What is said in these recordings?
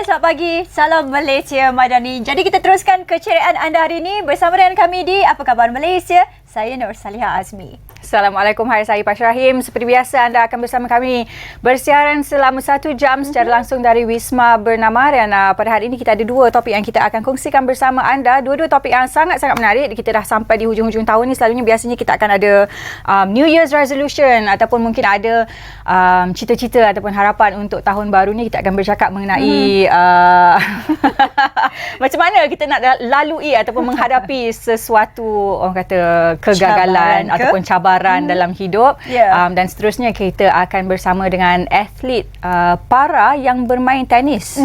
selamat pagi. Salam Malaysia Madani. Jadi kita teruskan keceriaan anda hari ini bersama dengan kami di Apa Khabar Malaysia. Saya Nur Salihah Azmi. Assalamualaikum, hai, saya Pasha Rahim. Seperti biasa, anda akan bersama kami bersiaran selama 1 jam secara langsung dari Wisma Bernama. Dan pada hari ini kita ada 2 topik yang kita akan kongsikan bersama anda. Dua-dua topik yang sangat-sangat menarik. Kita dah sampai di hujung-hujung tahun ni. Selalunya biasanya kita akan ada New Year's Resolution ataupun mungkin ada cita-cita ataupun harapan untuk tahun baru ni. Kita akan bercakap mengenai macam mana kita nak lalui ataupun menghadapi sesuatu, orang kata, kegagalan ataupun cabaran dalam hidup. Dan seterusnya kita akan bersama dengan atlet para yang bermain tenis.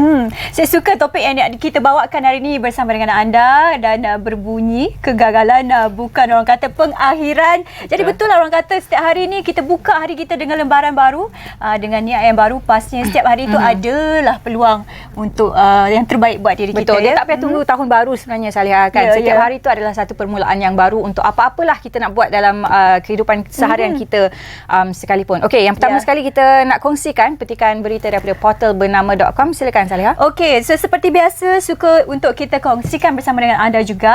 Saya suka topik yang kita bawakan hari ini bersama dengan anda dan berbunyi kegagalan bukan orang kata pengakhiran. Jadi betul lah orang kata setiap hari ni kita buka hari kita dengan lembaran baru, dengan niat yang baru. Pastinya setiap hari itu adalah peluang untuk yang terbaik buat diri kita. Betul, tak payah tunggu tahun baru sebenarnya, Salihah, kan. Setiap hari itu adalah satu permulaan yang baru untuk apa-apalah kita nak buat dalam kehidupan seharian kita sekalipun. Okey, yang pertama sekali kita nak kongsikan petikan berita daripada portal bernama.com. Silakan, Salihah. Okey, so seperti biasa suka untuk kita kongsikan bersama dengan anda juga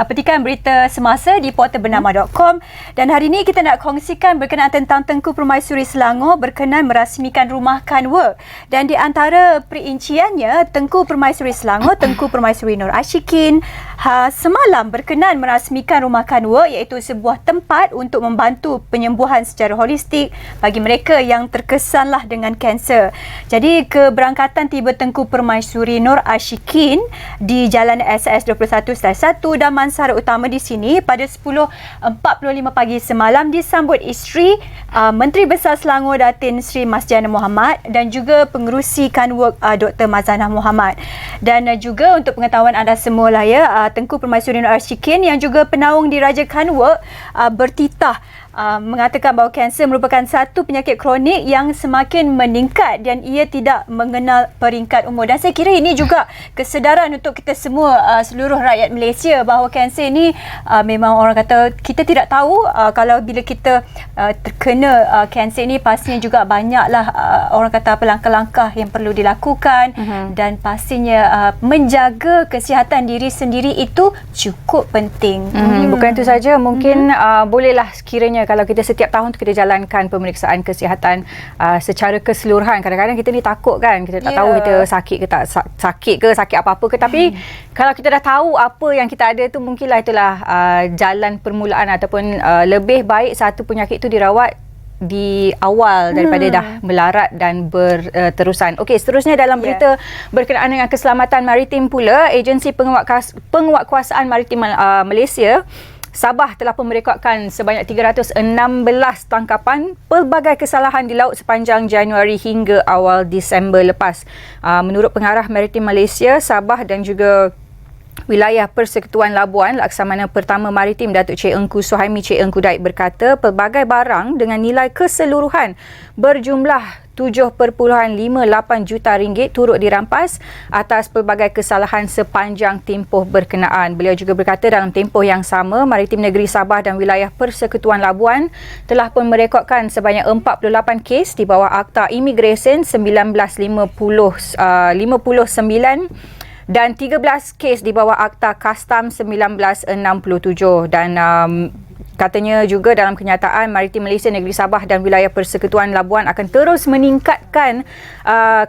petikan berita semasa di portal bernama.com. Dan hari ini kita nak kongsikan berkenaan tentang Tengku Permaisuri Selangor berkenan merasmikan rumah Kanwa. Dan di antara perinciannya, Tengku Permaisuri Selangor, Tengku Permaisuri Nur Ashikin semalam berkenan merasmikan rumah Kanwa, iaitu sebuah tempat untuk membantu penyembuhan secara holistik bagi mereka yang terkesanlah dengan kanser. Jadi keberangkatan tiba Tengku Permaisuri Nur Ashikin di Jalan SAS 21/1 Damansara Utama di sini pada 10.45 pagi semalam disambut isteri Menteri Besar Selangor Datin Sri Masjana Mohamad dan juga pengerusi Kanwa Dr. Mazanah Mohamad. Dan juga untuk pengetahuan anda semua lah ya, Tengku Permaisuri Nur Ashikin yang juga penaung di Raja Kanwa bertitah mengatakan bahawa kanser merupakan satu penyakit kronik yang semakin meningkat dan ia tidak mengenal peringkat umur. Dan saya kira ini juga kesedaran untuk kita semua, seluruh rakyat Malaysia, bahawa kanser ini memang orang kata kita tidak tahu kalau bila kita terkena kanser ini, pastinya juga banyaklah orang kata apa langkah-langkah yang perlu dilakukan. Dan pastinya menjaga kesihatan diri sendiri itu cukup penting. Bukan itu saja, mungkin bolehlah sekiranya kalau kita setiap tahun tu kita jalankan pemeriksaan kesihatan secara keseluruhan. Kadang-kadang kita ni takut kan, kita tak tahu kita sakit ke tak sakit ke, sakit apa-apa ke, tapi kalau kita dah tahu apa yang kita ada tu, mungkinlah itulah jalan permulaan ataupun lebih baik satu penyakit tu dirawat di awal daripada dah melarat dan berterusan. Okey, seterusnya dalam berita berkenaan dengan keselamatan maritim pula, agensi penguatkuasaan maritim Malaysia Sabah telah merekodkan sebanyak 316 tangkapan pelbagai kesalahan di laut sepanjang Januari hingga awal Disember lepas. Menurut Pengarah Maritim Malaysia, Sabah dan juga Wilayah Persekutuan Labuan, Laksamana Pertama Maritim Datuk Cik Engku Suhaimi Cik Engku Daik berkata pelbagai barang dengan nilai keseluruhan berjumlah 7.58 juta ringgit turut dirampas atas pelbagai kesalahan sepanjang tempoh berkenaan. Beliau juga berkata dalam tempoh yang sama, Maritim Negeri Sabah dan Wilayah Persekutuan Labuan telah pun merekodkan sebanyak 48 kes di bawah Akta Imigresen 1959 dan 13 kes di bawah Akta Kastam 1967. Dan katanya juga dalam kenyataan, Maritim Malaysia Negeri Sabah dan Wilayah Persekutuan Labuan akan terus meningkatkan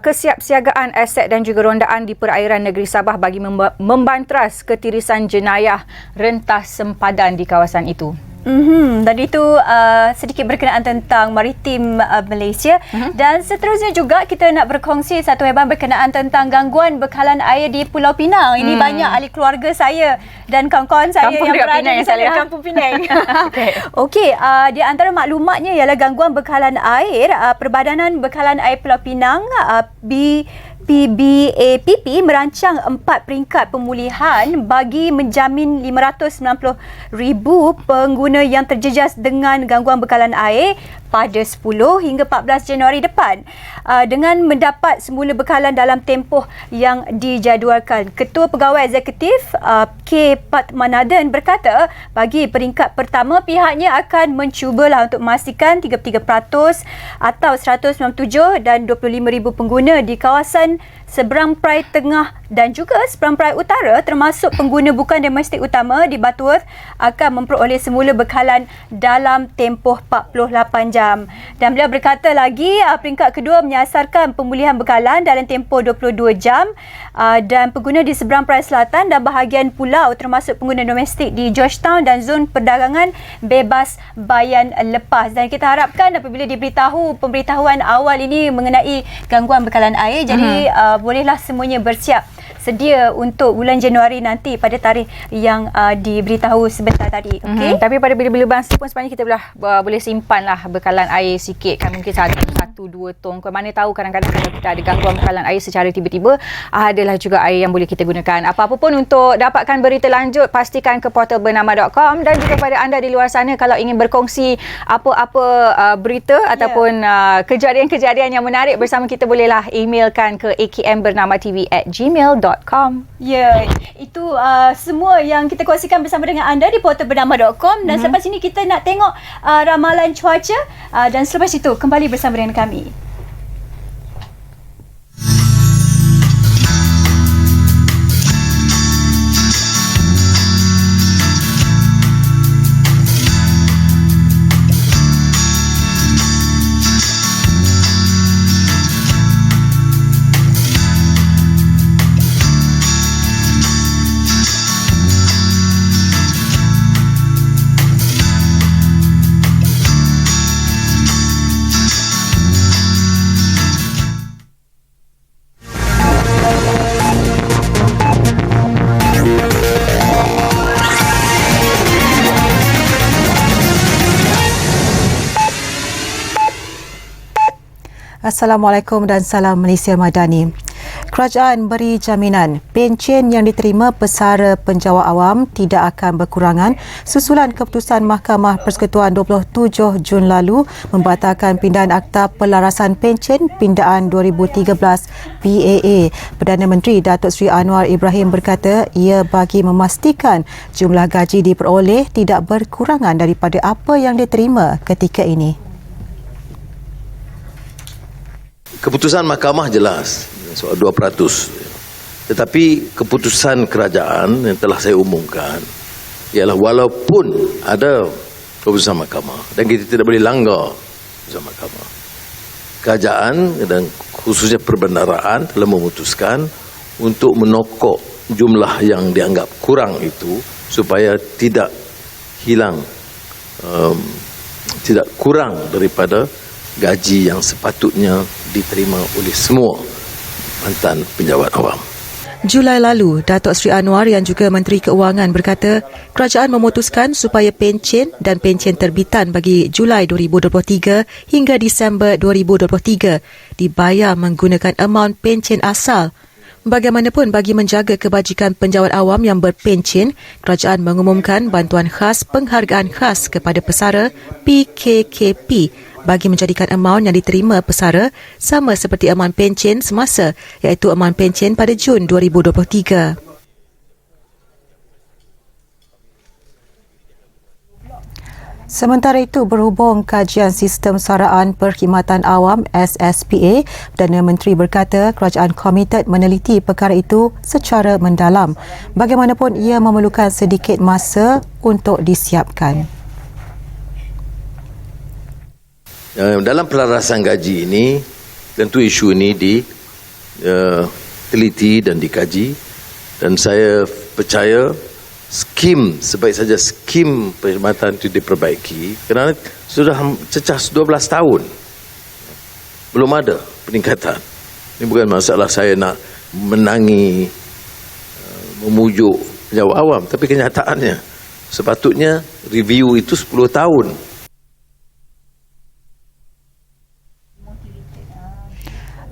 kesiapsiagaan aset dan juga rondaan di perairan negeri Sabah bagi membantras ketirisan jenayah rentas sempadan di kawasan itu. Dan itu sedikit berkenaan tentang Maritim Malaysia. Dan seterusnya juga kita nak berkongsi satu hebat berkenaan tentang gangguan bekalan air di Pulau Pinang. Ini banyak ahli keluarga saya dan kawan-kawan saya yang berada di sana, Kampung Pinang. Okey, di antara maklumatnya ialah gangguan bekalan air, Perbadanan Bekalan Air Pulau Pinang PBAPP merancang 4 peringkat pemulihan bagi menjamin 590,000 pengguna yang terjejas dengan gangguan bekalan air pada 10 hingga 14 Januari depan dengan mendapat semula bekalan dalam tempoh yang dijadualkan. Ketua Pegawai Eksekutif K. Patmanaden berkata bagi peringkat pertama pihaknya akan mencubalah untuk memastikan 33% atau 197 dan 25,000 pengguna di kawasan seberang perai tengah dan juga seberang perai utara termasuk pengguna bukan domestik utama di Butterworth akan memperoleh semula bekalan dalam tempoh 48 jam. Dan beliau berkata lagi peringkat kedua menyasarkan pemulihan bekalan dalam tempoh 22 jam dan pengguna di seberang perai selatan dan bahagian pulau termasuk pengguna domestik di Georgetown dan zon perdagangan bebas bayan lepas. Dan kita harapkan apabila diberitahu pemberitahuan awal ini mengenai gangguan bekalan air, jadi bolehlah semuanya bersiap sedia untuk bulan Januari nanti pada tarikh yang diberitahu sebentar tadi. Okey. Tapi pada bila-bila masa pun sebenarnya kita boleh simpanlah bekalan air sikit kan, mungkin 1-2 tong. Mana tahu kadang-kadang kalau kita ada gangguan bekalan air secara tiba-tiba, adalah juga air yang boleh kita gunakan. Apa-apa pun untuk dapatkan berita lanjut, pastikan ke portalbernama.com, dan juga pada anda di luar sana kalau ingin berkongsi apa-apa berita ataupun kejadian-kejadian yang menarik bersama kita, bolehlah emailkan ke akmbernama.tv@gmail.com. Ya, itu semua yang kita kongsikan bersama dengan anda di portalbernama.com, dan selepas ini kita nak tengok ramalan cuaca dan selepas itu kembali bersama dengan kami. Assalamualaikum dan salam Malaysia Madani. Kerajaan beri jaminan pencen yang diterima pesara penjawat awam tidak akan berkurangan susulan keputusan Mahkamah Persekutuan 27 Jun lalu membatalkan pindahan Akta Pelarasan Pencen Pindaan 2013 PAA. Perdana Menteri Datuk Seri Anwar Ibrahim berkata ia bagi memastikan jumlah gaji diperoleh tidak berkurangan daripada apa yang diterima ketika ini. Keputusan mahkamah jelas soal 2%. Tetapi keputusan kerajaan yang telah saya umumkan ialah walaupun ada keputusan mahkamah dan kita tidak boleh langgar keputusan mahkamah, kerajaan dan khususnya perbendaraan telah memutuskan untuk menokok jumlah yang dianggap kurang itu supaya tidak hilang, tidak kurang daripada gaji yang sepatutnya diterima oleh semua mantan penjawat awam. Julai lalu, Datuk Seri Anwar yang juga Menteri Keuangan berkata kerajaan memutuskan supaya pencen dan pencen terbitan bagi Julai 2023 hingga Disember 2023 dibayar menggunakan amaun pencen asal. Bagaimanapun, bagi menjaga kebajikan penjawat awam yang berpencen, kerajaan mengumumkan bantuan khas penghargaan khas kepada pesara PKKP bagi menjadikan amaun yang diterima pesara sama seperti amaun pencen semasa, iaitu amaun pencen pada Jun 2023. Sementara itu, berhubung kajian sistem saraan perkhidmatan awam SSPA, Perdana Menteri berkata kerajaan komited meneliti perkara itu secara mendalam. Bagaimanapun, ia memerlukan sedikit masa untuk disiapkan. Dalam pelarasan gaji ini, tentu isu ini diteliti dan dikaji, dan saya percaya skim, sebaik saja skim perkhidmatan itu diperbaiki kerana sudah cecah 12 tahun belum ada peningkatan. Ini bukan masalah saya nak menangi, memujuk penjawat awam, tapi kenyataannya sepatutnya review itu 10 tahun.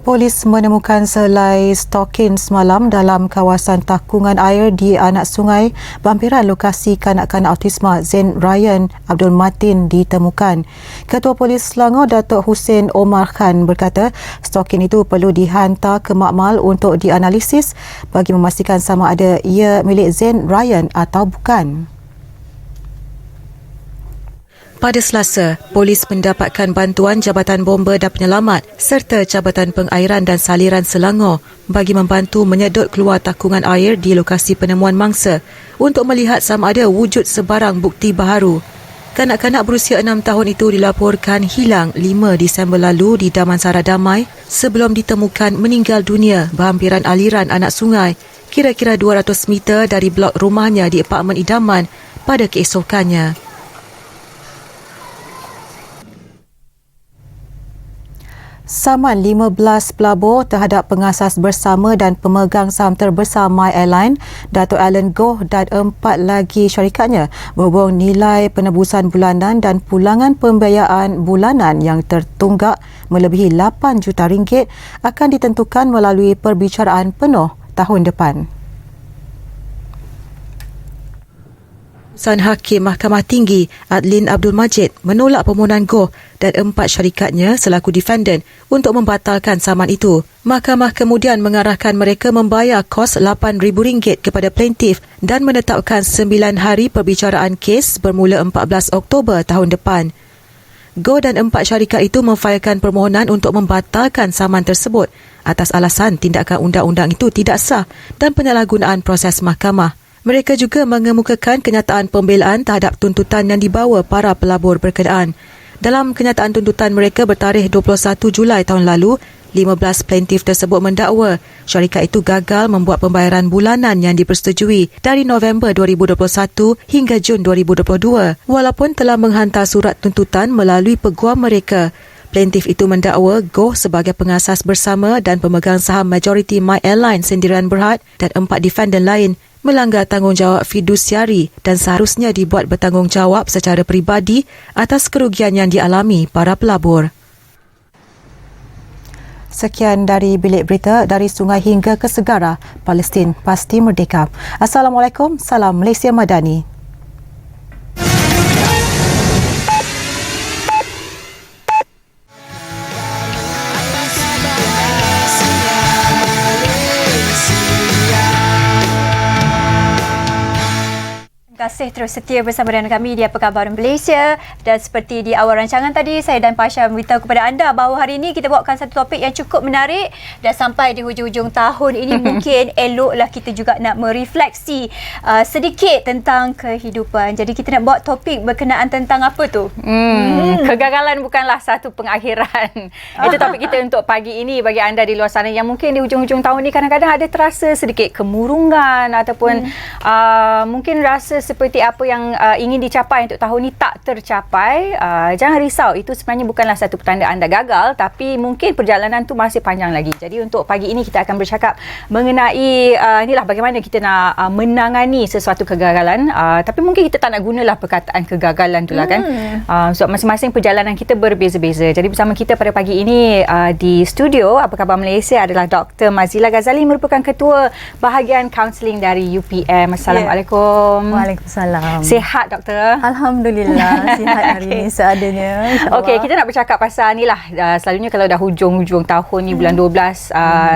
Polis menemukan selai stokin semalam dalam kawasan takungan air di anak sungai bampiran lokasi kanak-kanak autisma Zain Ryan Abdul Matin ditemukan. Ketua Polis Selangor Datuk Hussein Omar Khan berkata stokin itu perlu dihantar ke makmal untuk dianalisis bagi memastikan sama ada ia milik Zain Ryan atau bukan. Pada Selasa, polis mendapatkan bantuan Jabatan Bomba dan Penyelamat serta Jabatan Pengairan dan Saliran Selangor bagi membantu menyedot keluar takungan air di lokasi penemuan mangsa untuk melihat sama ada wujud sebarang bukti baharu. Kanak-kanak berusia 6 tahun itu dilaporkan hilang 5 Disember lalu di Damansara Damai sebelum ditemukan meninggal dunia berhampiran aliran anak sungai kira-kira 200 meter dari blok rumahnya di Apartmen Idaman pada keesokannya. Saman 15 pelabur terhadap pengasas bersama dan pemegang saham terbesar My Airline, Dato' Alan Goh dan 4 lagi syarikatnya berhubung nilai penebusan bulanan dan pulangan pembiayaan bulanan yang tertunggak melebihi 8 juta ringgit akan ditentukan melalui perbicaraan penuh tahun depan. Keputusan Hakim Mahkamah Tinggi Adlin Abdul Majid menolak permohonan Goh dan 4 syarikatnya selaku defendant untuk membatalkan saman itu. Mahkamah kemudian mengarahkan mereka membayar kos RM8,000 kepada plaintiff dan menetapkan 9 hari perbicaraan kes bermula 14 Oktober tahun depan. Goh dan 4 syarikat itu memfailkan permohonan untuk membatalkan saman tersebut atas alasan tindakan undang-undang itu tidak sah dan penyalahgunaan proses mahkamah. Mereka juga mengemukakan kenyataan pembelaan terhadap tuntutan yang dibawa para pelabur berkenaan. Dalam kenyataan tuntutan mereka bertarikh 21 Julai tahun lalu, 15 plaintiff tersebut mendakwa syarikat itu gagal membuat pembayaran bulanan yang dipersetujui dari November 2021 hingga Jun 2022. Walaupun telah menghantar surat tuntutan melalui peguam mereka, plaintiff itu mendakwa Goh sebagai pengasas bersama dan pemegang saham majoriti My Airline Sendirian Berhad dan 4 defendant lain melanggar tanggungjawab fidusiari dan seharusnya dibuat bertanggungjawab secara peribadi atas kerugian yang dialami para pelabur. Sekian dari Bilik Berita dari Sungai hingga ke Segara, Palestin pasti merdeka. Assalamualaikum, salam Malaysia Madani. Terima kasih terus setia bersama dengan kami di Apa Khabar Malaysia, dan seperti di awal rancangan tadi saya dan Pasha memberitahu kepada anda bahawa hari ini kita bawakan satu topik yang cukup menarik, dan sampai di hujung-hujung tahun ini mungkin eloklah kita juga nak merefleksi sedikit tentang kehidupan. Jadi kita nak buat topik berkenaan tentang apa tu? Kegagalan bukanlah satu pengakhiran. Itu topik kita untuk pagi ini. Bagi anda di luar sana yang mungkin di hujung-hujung tahun ni kadang-kadang ada terasa sedikit kemurungan ataupun mungkin rasa seperti apa yang ingin dicapai untuk tahun ini tak tercapai, jangan risau. Itu sebenarnya bukanlah satu petanda anda gagal, tapi mungkin perjalanan tu masih panjang lagi. Jadi untuk pagi ini kita akan bercakap mengenai inilah bagaimana kita nak menangani sesuatu kegagalan, tapi mungkin kita tak nak gunalah perkataan kegagalan tu lah kan. So masing-masing perjalanan kita berbeza-beza. Jadi bersama kita pada pagi ini di studio Apa Khabar Malaysia adalah Dr. Mazila Ghazali, merupakan Ketua Bahagian Kaunseling dari UPM. Assalamualaikum. Waalaikumsalam. Sihat doktor? Alhamdulillah sihat hari ini seadanya. Okey, kita nak bercakap pasal ni lah. Selalunya kalau dah hujung-hujung tahun ni bulan 12,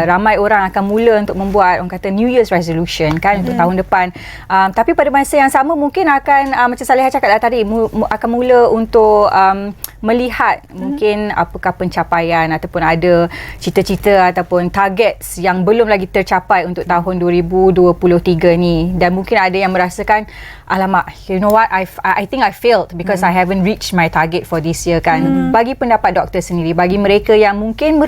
ramai orang akan mula untuk membuat orang kata New Year's resolution kan untuk tahun depan. Tapi pada masa yang sama mungkin akan macam Salihah cakap lah tadi, akan mula untuk melihat mungkin apakah pencapaian ataupun ada cita-cita ataupun targets yang belum lagi tercapai untuk tahun 2023 ni, dan mungkin ada yang merasakan alamak, you know what, I think I failed because I haven't reached my target for this year kan. Bagi pendapat doktor sendiri, bagi mereka yang mungkin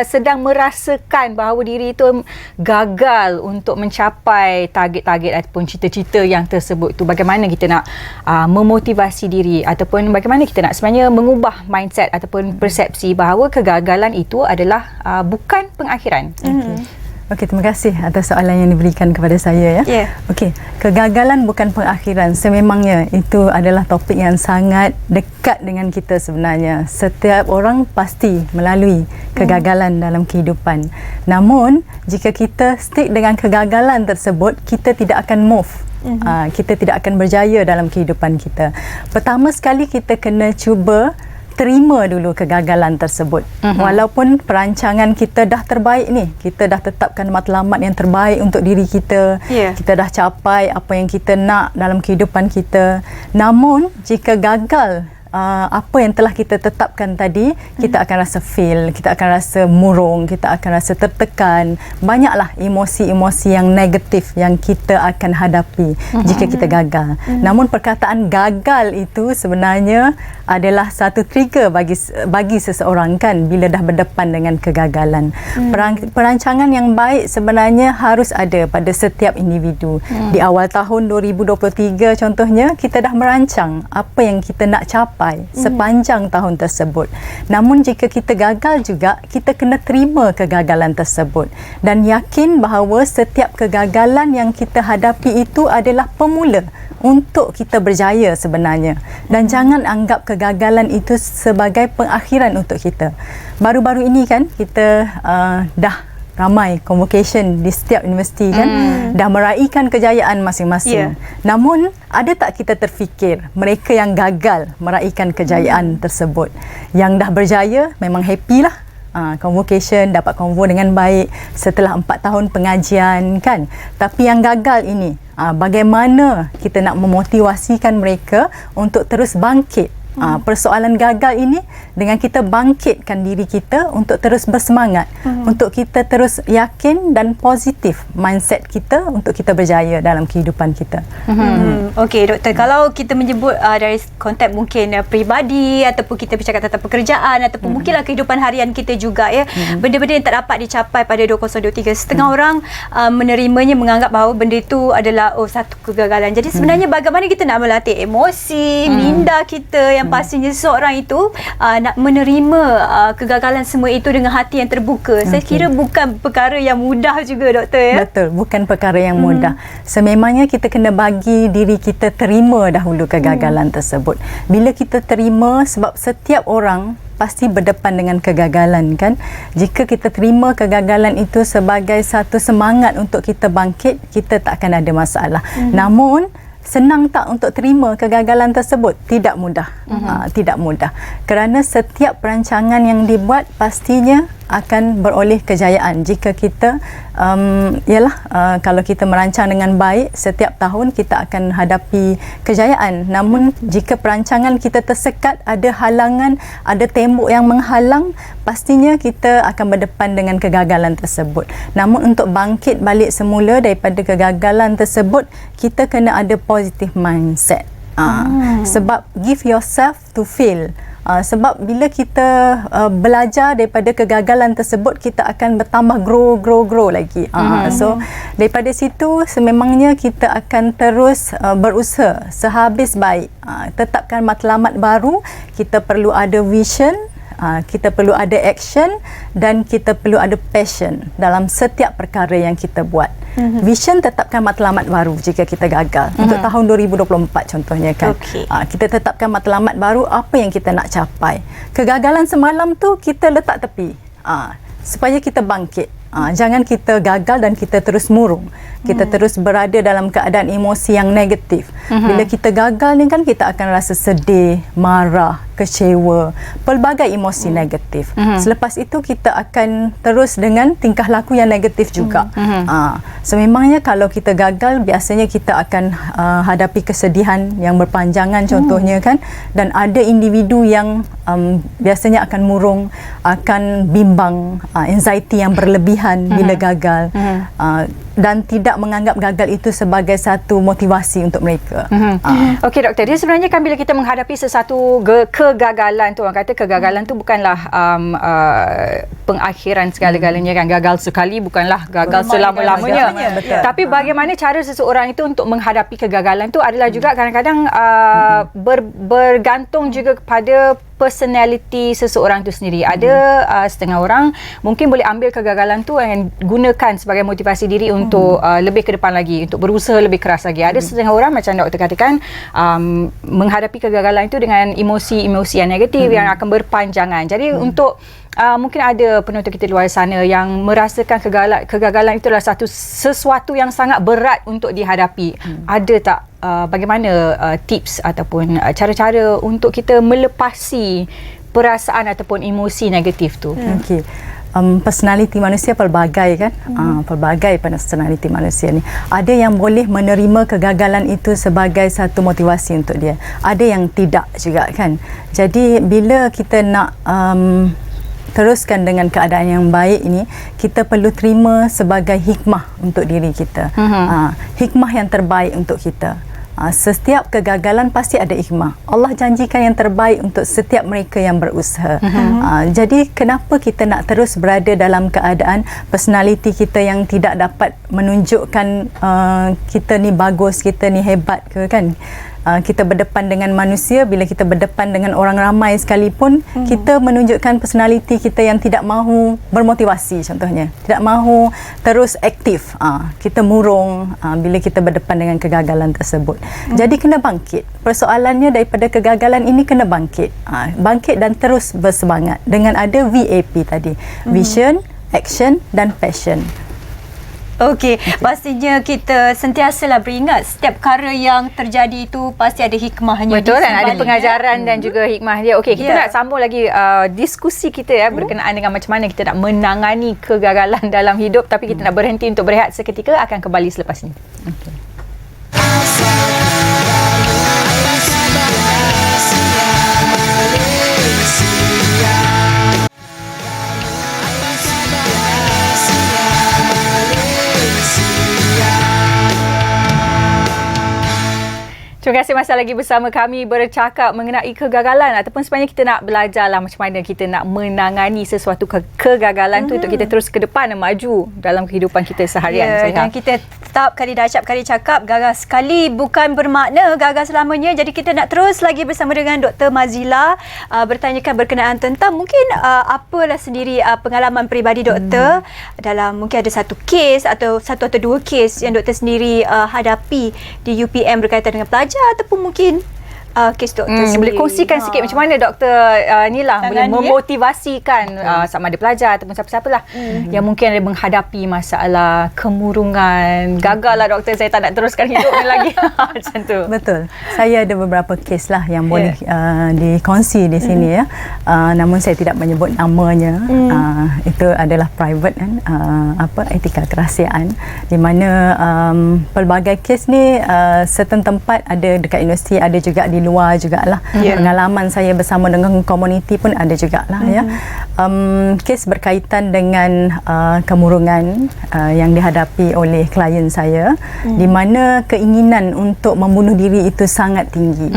sedang merasakan bahawa diri itu gagal untuk mencapai target-target ataupun cita-cita yang tersebut tu, bagaimana kita nak memotivasi diri ataupun bagaimana kita nak sebenarnya mengubah mindset ataupun persepsi bahawa kegagalan itu adalah bukan pengakhiran. Okey, terima kasih atas soalan yang diberikan kepada saya ya. Yeah. Okey, kegagalan bukan pengakhiran. Sememangnya itu adalah topik yang sangat dekat dengan kita sebenarnya. Setiap orang pasti melalui kegagalan dalam kehidupan. Namun, jika kita stick dengan kegagalan tersebut, kita tidak akan move. Kita tidak akan berjaya dalam kehidupan kita. Pertama sekali kita kena cuba terima dulu kegagalan tersebut. Walaupun perancangan kita dah terbaik ni, kita dah tetapkan matlamat yang terbaik untuk diri kita, kita dah capai apa yang kita nak dalam kehidupan kita, namun jika gagal apa yang telah kita tetapkan tadi, kita akan rasa fail, kita akan rasa murung, kita akan rasa tertekan. Banyaklah emosi-emosi yang negatif yang kita akan hadapi jika kita gagal. Namun perkataan gagal itu sebenarnya adalah satu trigger bagi seseorang kan bila dah berdepan dengan kegagalan. Perancangan yang baik sebenarnya harus ada pada setiap individu. Di awal tahun 2023 contohnya, kita dah merancang apa yang kita nak capai sepanjang tahun tersebut. Namun jika kita gagal juga, kita kena terima kegagalan tersebut dan yakin bahawa setiap kegagalan yang kita hadapi itu adalah pemula untuk kita berjaya sebenarnya. Dan jangan anggap kegagalan itu sebagai pengakhiran untuk kita. Baru-baru ini kan kita dah ramai convocation di setiap universiti kan, dah meraihkan kejayaan masing-masing. Namun ada tak kita terfikir mereka yang gagal meraihkan kejayaan tersebut, yang dah berjaya memang happy lah, convocation dapat convo dengan baik setelah 4 tahun pengajian kan. Tapi yang gagal ini, bagaimana kita nak memotivasikan mereka untuk terus bangkit. Persoalan gagal ini dengan kita bangkitkan diri kita untuk terus bersemangat, untuk kita terus yakin dan positif mindset kita untuk kita berjaya dalam kehidupan kita. Okey doktor, kalau kita menyebut dari konteks mungkin peribadi ataupun kita bercakap tentang pekerjaan ataupun mungkinlah kehidupan harian kita juga ya, benda-benda yang tak dapat dicapai pada 2023, setengah orang menerimanya, menganggap bahawa benda itu adalah satu kegagalan. Jadi sebenarnya bagaimana kita nak melatih emosi, minda kita yang pastinya seseorang itu nak menerima kegagalan semua itu dengan hati yang terbuka. Saya kira bukan perkara yang mudah juga doktor ya. Betul, bukan perkara yang mudah. Sememangnya kita kena bagi diri kita terima dahulu kegagalan tersebut. Bila kita terima, sebab setiap orang pasti berdepan dengan kegagalan kan. Jika kita terima kegagalan itu sebagai satu semangat untuk kita bangkit, kita tak akan ada masalah. Namun senang tak untuk terima kegagalan tersebut? Tidak mudah. Tidak mudah. Kerana setiap perancangan yang dibuat pastinya akan beroleh kejayaan jika kita kalau kita merancang dengan baik, setiap tahun kita akan hadapi kejayaan. Namun jika perancangan kita tersekat, ada halangan, ada tembok yang menghalang, pastinya kita akan berdepan dengan kegagalan tersebut. Namun untuk bangkit balik semula daripada kegagalan tersebut, kita kena ada positive mindset. Sebab give yourself to fail. Sebab bila kita belajar daripada kegagalan tersebut, kita akan bertambah grow lagi. So daripada situ sememangnya kita akan terus berusaha sehabis baik. Tetapkan matlamat baru, kita perlu ada vision, kita perlu ada action dan kita perlu ada passion dalam setiap perkara yang kita buat. Vision, tetapkan matlamat baru jika kita gagal. Untuk tahun 2024 contohnya kan. Kita tetapkan matlamat baru, apa yang kita nak capai. Kegagalan semalam tu kita letak tepi. Supaya kita bangkit. Jangan kita gagal dan kita terus murung. Kita terus berada dalam keadaan emosi yang negatif. Bila kita gagal ni kan, kita akan rasa sedih, marah, kecewa, pelbagai emosi negatif. Selepas itu kita akan terus dengan tingkah laku yang negatif juga. Sememangnya kalau kita gagal, biasanya kita akan hadapi kesedihan yang berpanjangan contohnya kan, dan ada individu yang biasanya akan murung, akan bimbang, anxiety yang berlebihan bila gagal, dan tidak menganggap gagal itu sebagai satu motivasi untuk mereka. Okey doktor, dia sebenarnya kan bila kita menghadapi sesuatu kegagalan tu, orang kata kegagalan tu bukanlah pengakhiran segala-galanya kan. Gagal sekali bukanlah gagal selama-lamanya. Tapi bagaimana cara seseorang itu untuk menghadapi kegagalan tu adalah juga kadang-kadang bergantung juga kepada personality seseorang tu sendiri. Ada setengah orang mungkin boleh ambil kegagalan tu dan gunakan sebagai motivasi diri untuk lebih ke depan lagi, untuk berusaha lebih keras lagi. Ada setengah orang macam doktor katakan menghadapi kegagalan itu dengan emosi-emosi yang negatif yang akan berpanjangan. Jadi untuk mungkin ada penonton kita luar sana yang merasakan kegagalan itu adalah sesuatu yang sangat berat untuk dihadapi. Ada tak bagaimana tips ataupun cara-cara untuk kita melepasi perasaan ataupun emosi negatif tu? Okey. personality manusia pelbagai kan. Pelbagai personality manusia ni. Ada yang boleh menerima kegagalan itu sebagai satu motivasi untuk dia. Ada yang tidak juga kan. Jadi bila kita nak teruskan dengan keadaan yang baik ini, kita perlu terima sebagai hikmah untuk diri kita. Hikmah yang terbaik untuk kita. Setiap kegagalan pasti ada hikmah. Allah janjikan yang terbaik untuk setiap mereka yang berusaha. Jadi kenapa kita nak terus berada dalam keadaan personality kita yang tidak dapat menunjukkan kita ni bagus, kita ni hebat ke kan? Kita berdepan dengan manusia, bila kita berdepan dengan orang ramai sekalipun, kita menunjukkan personality kita yang tidak mahu bermotivasi contohnya. Tidak mahu terus aktif. Kita murung bila kita berdepan dengan kegagalan tersebut. Jadi kena bangkit. Persoalannya daripada kegagalan ini kena bangkit. Bangkit dan terus bersemangat dengan ada VAP tadi. Vision, Action dan Passion. Okey, pastinya kita sentiasalah beringat setiap perkara yang terjadi itu pasti ada hikmahnya. Betul, dan ada pengajaran dan juga hikmah dia. Okey, kita nak sambung lagi diskusi kita berkenaan dengan macam mana kita nak menangani kegagalan dalam hidup, tapi kita nak berhenti untuk berehat seketika, akan kembali selepas ini. Okay. Terima kasih masih lagi bersama kami bercakap mengenai kegagalan, ataupun sebenarnya kita nak belajarlah macam mana kita nak menangani sesuatu kegagalan tu untuk kita terus ke depan dan maju dalam kehidupan kita seharian. Dan kita tetap kali cakap gagal sekali bukan bermakna gagal selamanya. Jadi kita nak terus lagi bersama dengan Dr. Mazila bertanyakan berkenaan tentang mungkin apalah sendiri pengalaman peribadi doktor dalam mungkin ada satu kes atau dua kes yang doktor sendiri hadapi di UPM berkaitan dengan pelajar ataupun mungkin kes doktor boleh kongsikan sikit macam mana doktor Nila boleh memotivasikan sama ada pelajar ataupun siapa-siapalah yang mungkin ada menghadapi masalah kemurungan, gagal lah doktor, saya tak nak teruskan hidup ni lagi macam tu. Betul, saya ada beberapa kes lah yang boleh dikongsi di sini ya. Namun saya tidak menyebut namanya. Itu adalah private kan, etika kerahsiaan, di mana pelbagai kes ni certain tempat ada dekat universiti, ada juga di luar jugalah. Pengalaman saya bersama dengan komuniti pun ada jugalah ya. Kes berkaitan dengan kemurungan yang dihadapi oleh klien saya, di mana keinginan untuk membunuh diri itu sangat tinggi.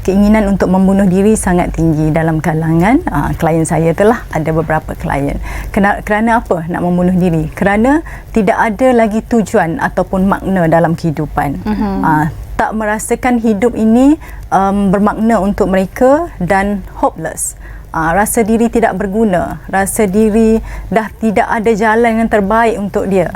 Keinginan untuk membunuh diri sangat tinggi dalam kalangan klien saya itulah. Ada beberapa klien. Kerana apa nak membunuh diri? Kerana tidak ada lagi tujuan ataupun makna dalam kehidupan. Tak merasakan hidup ini bermakna untuk mereka dan hopeless. Rasa diri tidak berguna, rasa diri dah tidak ada jalan yang terbaik untuk dia.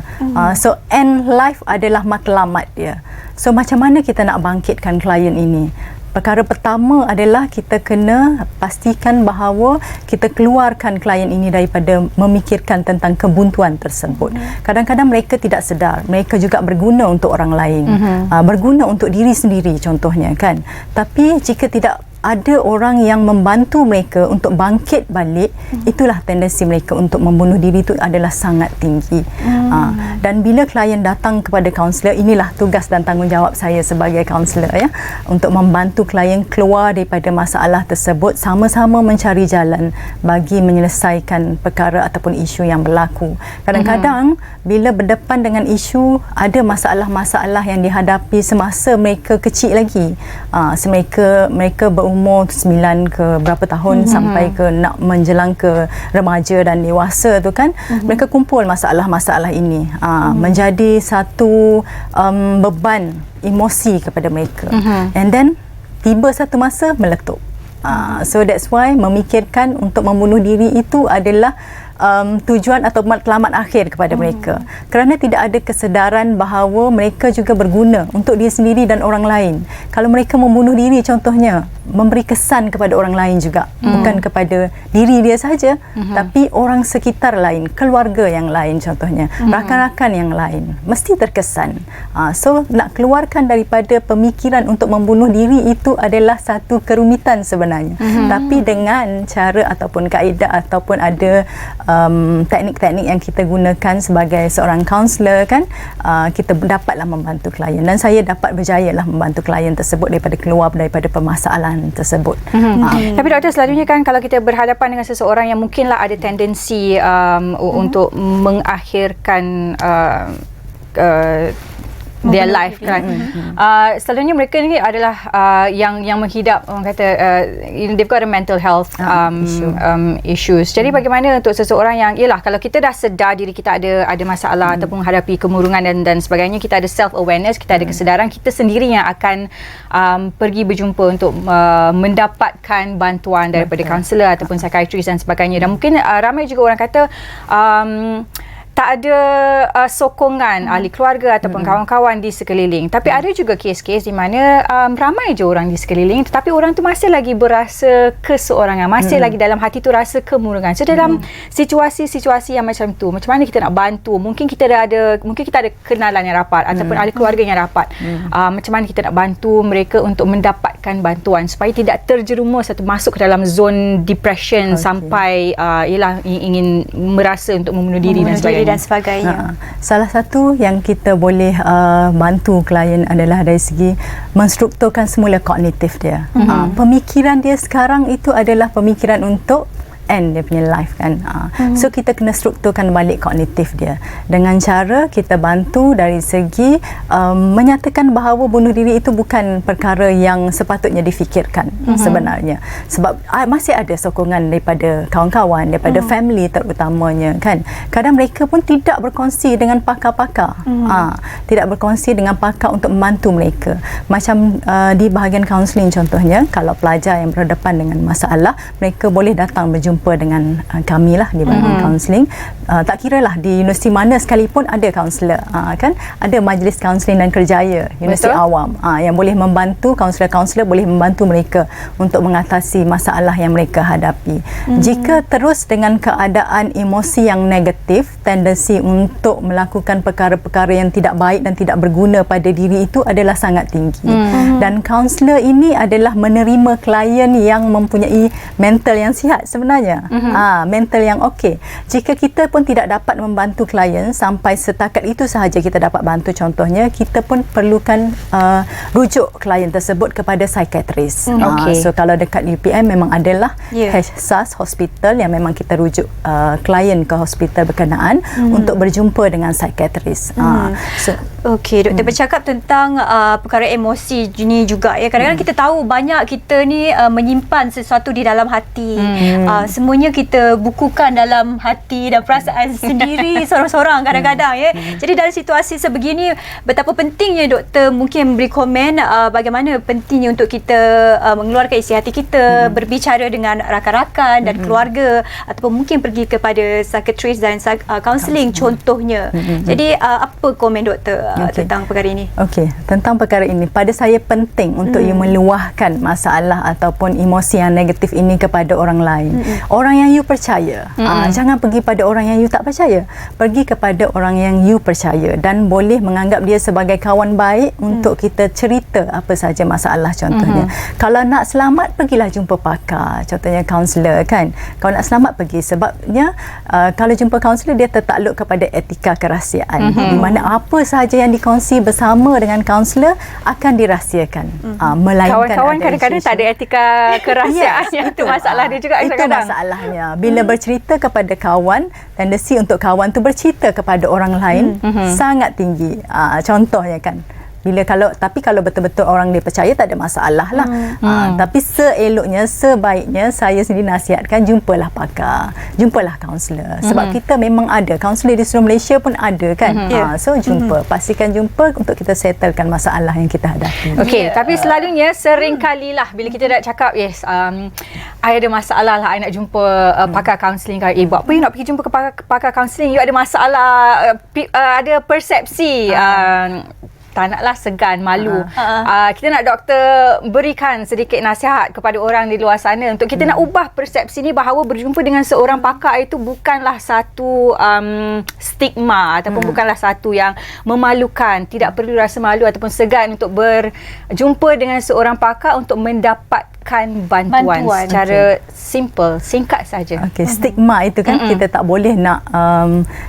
So end life adalah matlamat dia. So macam mana kita nak bangkitkan klien ini? Perkara pertama adalah kita kena pastikan bahawa kita keluarkan klien ini daripada memikirkan tentang kebuntuan tersebut. Kadang-kadang mereka tidak sedar, mereka juga berguna untuk orang lain, berguna untuk diri sendiri contohnya kan. Tapi jika tidak ada orang yang membantu mereka untuk bangkit balik, itulah tendensi mereka untuk membunuh diri itu adalah sangat tinggi. Dan bila klien datang kepada kaunselor, inilah tugas dan tanggungjawab saya sebagai kaunselor ya, untuk membantu klien keluar daripada masalah tersebut, sama-sama mencari jalan bagi menyelesaikan perkara ataupun isu yang berlaku. Kadang-kadang bila berdepan dengan isu, ada masalah-masalah yang dihadapi semasa mereka kecil lagi. Mereka berumur 9 ke berapa tahun sampai ke nak menjelang ke remaja dan dewasa tu kan, mereka kumpul masalah-masalah ini menjadi satu beban emosi kepada mereka. And then tiba satu masa meletup. So that's why memikirkan untuk membunuh diri itu adalah tujuan atau matlamat akhir kepada mereka, kerana tidak ada kesedaran bahawa mereka juga berguna untuk diri sendiri dan orang lain. Kalau mereka membunuh diri contohnya, memberi kesan kepada orang lain juga, bukan kepada diri dia saja, tapi orang sekitar lain, keluarga yang lain contohnya, rakan-rakan yang lain, mesti terkesan. So nak keluarkan daripada pemikiran untuk membunuh diri itu adalah satu kerumitan sebenarnya, tapi dengan cara ataupun kaedah ataupun ada teknik-teknik yang kita gunakan sebagai seorang kaunselor kan, kita dapatlah membantu klien, dan saya dapat berjaya lah membantu klien tersebut daripada keluar daripada permasalahan tersebut. Tapi doktor, selalunya kan kalau kita berhadapan dengan seseorang yang mungkinlah ada tendensi untuk mengakhirkan their life kan. Selalunya mereka ni adalah yang menghidap, orang kata they've got a mental health issues. Jadi bagaimana untuk seseorang yang, yalah, kalau kita dah sedar diri kita ada masalah ataupun menghadapi kemurungan dan sebagainya, kita ada self awareness, kita ada kesedaran, kita sendiri yang akan pergi berjumpa untuk mendapatkan bantuan daripada kaunselor ataupun psikiatris dan sebagainya. Dan mungkin ramai juga orang kata tak ada sokongan ahli keluarga ataupun kawan-kawan di sekeliling. Tapi ada juga kes-kes di mana ramai je orang di sekeliling, tetapi orang tu masih lagi berasa keseorangan, masih lagi dalam hati tu rasa kemurungan. So dalam situasi-situasi yang macam tu, macam mana kita nak bantu? Mungkin kita ada kenalan yang rapat ataupun ahli keluarga yang rapat. Macam mana kita nak bantu mereka untuk mendapatkan bantuan supaya tidak terjerumus atau masuk ke dalam zon depression sampai ingin merasa untuk membunuh diri dan sebagainya. Salah satu yang kita boleh bantu klien adalah dari segi menstrukturkan semula kognitif dia. Pemikiran dia sekarang itu adalah pemikiran untuk end dia punya life kan. So kita kena strukturkan balik kognitif dia dengan cara kita bantu dari segi menyatakan bahawa bunuh diri itu bukan perkara yang sepatutnya difikirkan sebenarnya, sebab masih ada sokongan daripada kawan-kawan, daripada family terutamanya kan. Kadang mereka pun tidak berkongsi dengan pakar-pakar, tidak berkongsi dengan pakar untuk membantu mereka. Macam di bahagian kaunseling contohnya, kalau pelajar yang berhadapan dengan masalah, mereka boleh datang berjumpa dengan kami lah di bahagian kaunseling. Tak kira lah di universiti mana sekalipun ada kaunselor, kan ada majlis kaunseling dan kerjaya universiti awam yang boleh membantu, kaunselor-kaunselor boleh membantu mereka untuk mengatasi masalah yang mereka hadapi. Jika terus dengan keadaan emosi yang negatif, tendensi untuk melakukan perkara-perkara yang tidak baik dan tidak berguna pada diri itu adalah sangat tinggi. Dan kaunselor ini adalah menerima klien yang mempunyai mental yang sihat sebenarnya. Mental yang okey. Jika kita pun tidak dapat membantu klien sampai setakat itu sahaja kita dapat bantu, contohnya kita pun perlukan rujuk klien tersebut kepada psikiatris. So kalau dekat UPM memang adalah SAS hospital yang memang kita rujuk klien ke hospital berkenaan untuk berjumpa dengan psikiatris. Okey, doktor bercakap tentang perkara emosi ni juga ya. Kadang-kadang kita tahu banyak kita ni menyimpan sesuatu di dalam hati. Semuanya kita bukukan dalam hati dan perasaan sendiri sorang-sorang kadang-kadang ya. Jadi dalam situasi sebegini, betapa pentingnya doktor mungkin beri komen bagaimana pentingnya untuk kita mengeluarkan isi hati kita, berbicara dengan rakan-rakan dan keluarga, ataupun mungkin pergi kepada psikiatris dan kaunseling contohnya. Jadi apa komen doktor tentang perkara ini? Okey, tentang perkara ini, pada saya penting untuk you meluahkan masalah ataupun emosi yang negatif ini kepada orang lain. Orang yang you percaya. Jangan pergi pada orang yang you tak percaya. Pergi kepada orang yang you percaya dan boleh menganggap dia sebagai kawan baik untuk kita cerita apa saja masalah contohnya. Kalau nak selamat, pergilah jumpa pakar, contohnya kaunselor kan. Kalau nak selamat, pergi. Sebabnya kalau jumpa kaunselor, dia tertakluk kepada etika kerahsiaan, di mana apa sahaja yang dikongsi bersama dengan kaunselor akan dirahsiakan. Melainkan kawan-kawan kadang-kadang tak ada etika kerahsiaan. Itu masalah dia juga kadang-kadang. Itu masalahnya. Bila bercerita kepada kawan, tendensi untuk kawan tu bercerita kepada orang lain sangat tinggi. Contohnya kan, tapi kalau betul-betul orang dia percaya, tak ada masalah lah. Tapi seeloknya, sebaiknya saya sendiri nasihatkan, jumpalah pakar, jumpalah kaunselor. Sebab kita memang ada kaunselor di seluruh Malaysia pun ada kan. So jumpa, pastikan jumpa untuk kita settlekan masalah yang kita hadapi. Okey, tapi selalunya seringkalilah bila kita nak cakap, yes, I ada masalah lah, I nak jumpa pakar kaunseling. Buat apa you nak pergi jumpa ke pakar kaunseling? You ada masalah, ada persepsi tak naklah, segan, malu. Kita nak doktor berikan sedikit nasihat kepada orang di luar sana untuk kita nak ubah persepsi ni, bahawa berjumpa dengan seorang pakar itu bukanlah satu stigma ataupun bukanlah satu yang memalukan. Tidak perlu rasa malu ataupun segan untuk berjumpa dengan seorang pakar untuk mendapatkan dapatkan bantuan secara simple, singkat saja. Okey, stigma itu kan kita tak boleh nak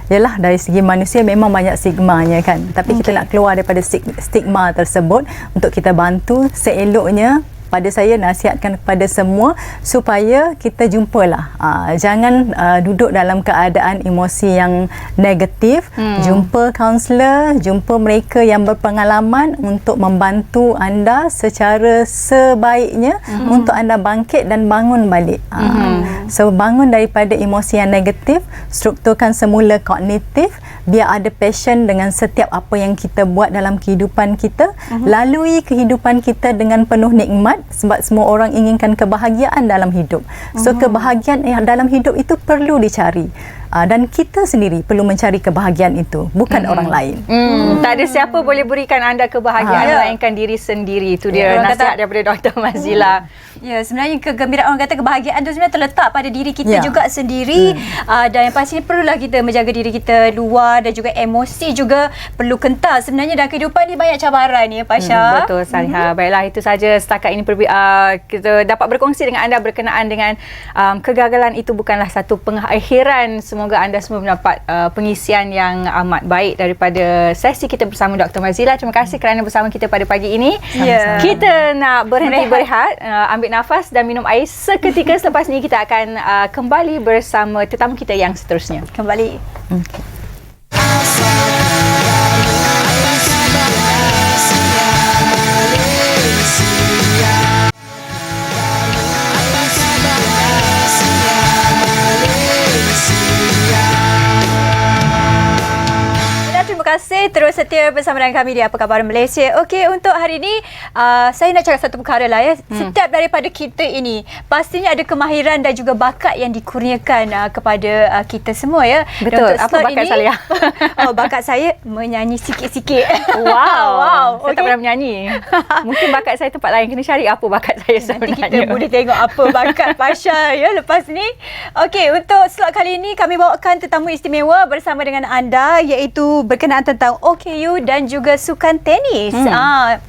yalah dari segi manusia memang banyak stigmanya kan. Tapi kita nak keluar daripada stigma tersebut untuk kita bantu seeloknya. Pada saya nasihatkan kepada semua supaya kita jumpalah. Jangan duduk dalam keadaan emosi yang negatif. Jumpa kaunselor, jumpa mereka yang berpengalaman untuk membantu anda secara sebaiknya untuk anda bangkit dan bangun balik. So bangun daripada emosi yang negatif, strukturkan semula kognitif, biar ada passion dengan setiap apa yang kita buat dalam kehidupan kita. Lalui kehidupan kita dengan penuh nikmat, sebab semua orang inginkan kebahagiaan dalam hidup. So kebahagiaan dalam hidup itu perlu dicari. Dan kita sendiri perlu mencari kebahagiaan itu, bukan orang lain. Tak ada siapa boleh berikan anda kebahagiaan melainkan diri sendiri. Itu dia nasihat daripada Dr. Mazila. Ya, sebenarnya kegembiraan, orang kata kebahagiaan tu sebenarnya terletak pada diri kita juga sendiri. Dan yang pastinya perlulah kita menjaga diri kita luar, dan juga emosi juga perlu kental. Sebenarnya dalam kehidupan ni banyak cabaran ya, Pasha. Betul, Saliha. Baiklah, itu saja setakat ini kita dapat berkongsi dengan anda berkenaan dengan kegagalan itu bukanlah satu pengakhiran. Semoga anda semua mendapat pengisian yang amat baik daripada sesi kita bersama Dr. Mazila. Terima kasih kerana bersama kita pada pagi ini. Kita nak berhenti berehat, ambil nafas dan minum air seketika. Selepas ini kita akan kembali bersama tetamu kita yang seterusnya. Kembali. Terima kasih terus setia bersama dengan kami di Apa Khabar Malaysia. Okey, untuk hari ini saya nak cakap satu perkara lah ya. Setiap daripada kita ini pastinya ada kemahiran dan juga bakat yang dikurniakan kepada kita semua ya. Betul. Apa bakat Saliha? Bakat saya menyanyi sikit-sikit. Wow. Saya tak pernah menyanyi. Mungkin bakat saya tempat lain. Kena cari apa bakat saya sebenarnya. Nanti kita boleh tengok apa bakat Pasha ya lepas ni. Okey, untuk slot kali ini kami bawakan tetamu istimewa bersama dengan anda, iaitu berkenaan tentang OKU dan juga sukan tenis.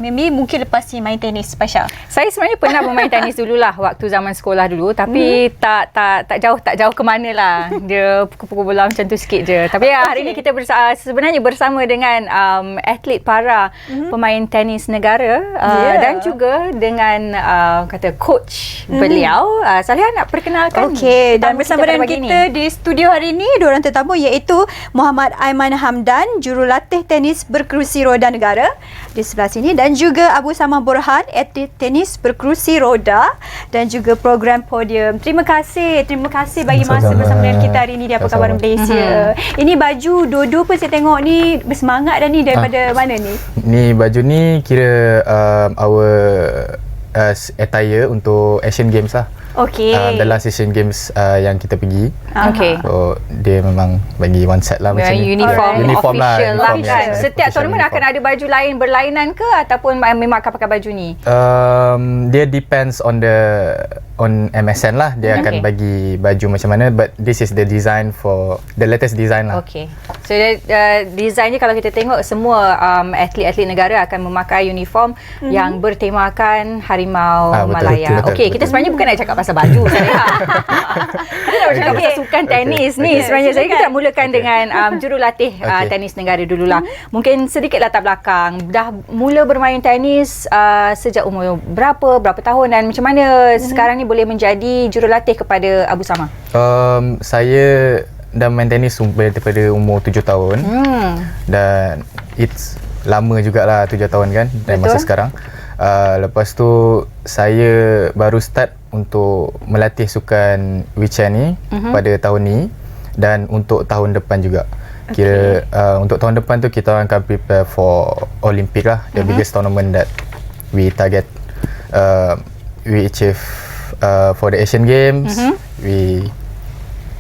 Mimi mungkin lepas ni main tenis, Pasha. Saya sebenarnya pernah bermain tenis dululah waktu zaman sekolah dulu, tapi tak jauh ke mana lah. Dia pukul-pukul bola macam tu sikit je. Tapi hari ini kita sebenarnya bersama dengan atlet para pemain tenis negara dan juga dengan kata coach beliau. Saliha nak perkenalkan. Okey, dan bersama dengan kita di studio hari ini diorang tetamu, iaitu Muhammad Aiman Hamdan, jurulatih tenis berkerusi roda negara di sebelah sini, dan juga Abu Samah Borhan, atlet tenis berkerusi roda dan juga program podium. Terima kasih bagi masa bersama dengan kita hari ini di Apa Khabar Malaysia. Ini baju dua-dua pun saya tengok ni bersemangat dah ni, daripada mana ni? Ni baju ni kira our attire untuk Asian Games lah. Okey. The last Asian Games yang kita pergi. Okey. So dia memang bagi one set lah macam ni. Uniform official lah. Yes, Setiap tournament akan ada baju lain berlainan ke ataupun memang akan pakai baju ni? Dia depends on MSN lah. Dia akan bagi baju macam mana, but this is the design for the latest design lah. Okay. So design ni kalau kita tengok semua atlet-atlet negara akan memakai uniform yang bertemakan Harimau Malaya. Okey, kita sebenarnya bukan nak cakap pasal baju saya. Kita nak cakap pasal sukan tenis ni. Sebenarnya kita nak mulakan dengan jurulatih tenis negara dululah. Mungkin sedikit latar belakang. Dah mula bermain tenis sejak umur berapa tahun, dan macam mana sekarang ni boleh menjadi jurulatih kepada Abu Samah? Saya dah main tenis daripada umur 7 tahun. Dan it's lama jugalah 7 tahun kan, dan masa sekarang. Lepas tu saya baru start untuk melatih sukan wheelchair ni pada tahun ni, dan untuk tahun depan juga. Kira untuk tahun depan tu kita akan prepare for Olympic lah, the biggest tournament that we target. We achieve for the Asian Games. We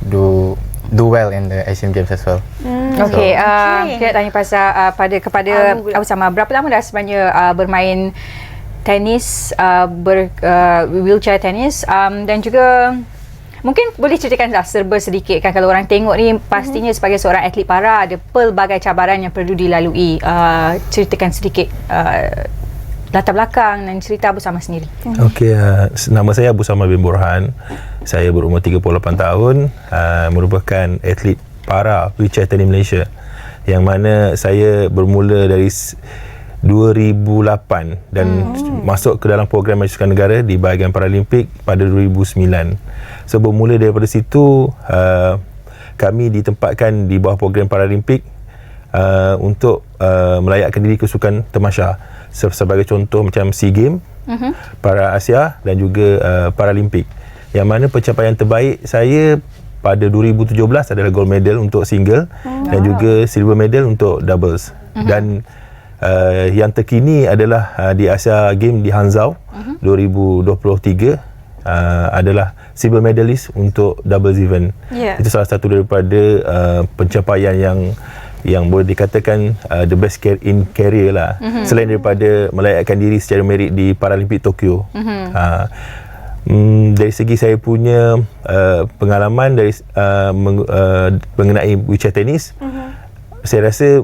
do well in the Asian Games as well. Okey, kita tanya pasal kepada Abu Samah, berapa lama dah sebenarnya bermain tenis, wheelchair tenis, dan juga mungkin boleh ceritakan serba sedikit kan, kalau orang tengok ni pastinya sebagai seorang atlet para ada pelbagai cabaran yang perlu dilalui. Ceritakan sedikit latar belakang dan cerita Abu Samad sendiri. Okey, nama saya Abu Samad bin Burhan. Saya berumur 38 tahun, merupakan atlet para wheelchair tennis Malaysia, yang mana saya bermula dari 2008 dan masuk ke dalam program Majlis Sukan Negara di bahagian Paralimpik pada 2009. So bermula daripada situ, kami ditempatkan di bawah program Paralimpik untuk melayakkan diri ke sukan temasya, sebagai contoh macam SEA Games, Para Asia dan juga Paralimpik, yang mana pencapaian terbaik saya pada 2017 adalah gold medal untuk single dan juga silver medal untuk doubles. Dan yang terkini adalah di Asia Games di Hangzhou 2023, adalah silver medalist untuk doubles event. Itu salah satu daripada pencapaian yang boleh dikatakan the best in career lah, selain daripada melayakkan diri secara merit di Paralimpik Tokyo. Dari segi saya punya pengalaman dari mengenai wheelchair tennis, saya rasa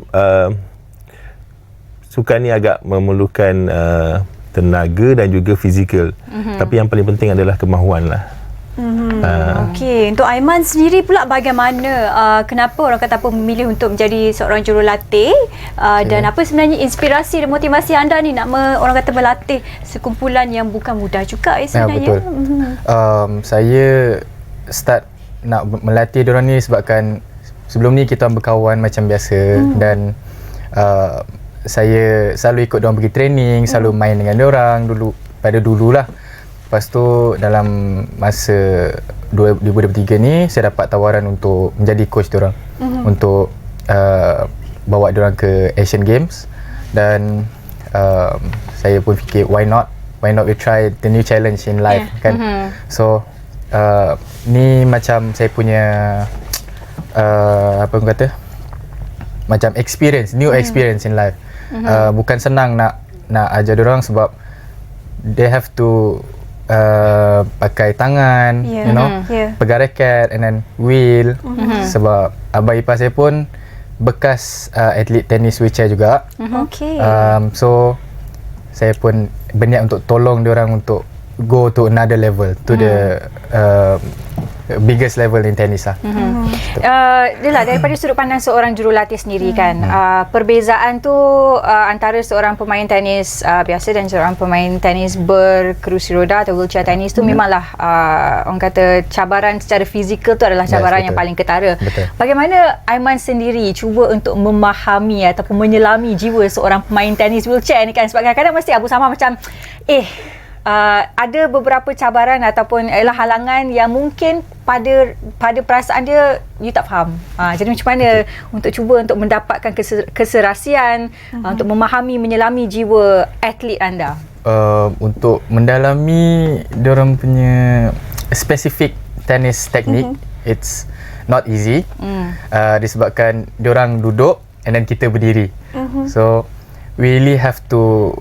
sukan ni agak memerlukan tenaga dan juga fizikal, tapi yang paling penting adalah kemahuan lah. Okey, untuk Aiman sendiri pula bagaimana, kenapa orang kata apa memilih untuk menjadi seorang jurulatih, dan apa sebenarnya inspirasi dan motivasi anda ni nak orang kata berlatih sekumpulan yang bukan mudah juga sebenarnya? Betul. Saya start nak melatih diorang ni sebabkan sebelum ni kita berkawan macam biasa, dan saya selalu ikut diorang pergi training, selalu main dengan diorang pada dulu lah. Lepas tu dalam masa 2023 ni saya dapat tawaran untuk menjadi coach diorang, untuk bawa diorang ke Asian Games, dan saya pun fikir why not we try the new challenge in life, kan. So ni macam saya punya apa orang kata, macam experience, new experience in life. Bukan senang nak ajar diorang sebab they have to pakai tangan, you know, pegang raket and then wheel. Sebab abang ipar saya pun bekas atlet tenis wheelchair juga. So saya pun berniat untuk tolong diorang untuk go to another level, to the biggest level in tennis lah. Yelah, daripada sudut pandang seorang jurulatih sendiri kan, perbezaan tu antara seorang pemain tenis biasa dan seorang pemain tenis berkerusi roda atau wheelchair tenis tu memanglah orang kata cabaran secara fizikal tu adalah cabaran yang paling ketara. Bagaimana Aiman sendiri cuba untuk memahami ataupun menyelami jiwa seorang pemain tenis wheelchair ni kan, sebab kadang-kadang mesti Abu Samad macam ada beberapa cabaran ataupun halangan yang mungkin pada perasaan dia you tak faham. Jadi macam mana untuk cuba untuk mendapatkan keserasian, untuk memahami, menyelami jiwa atlet anda? Untuk mendalami diorang punya specific tennis teknik, it's not easy. Disebabkan diorang duduk and then kita berdiri. So we really have to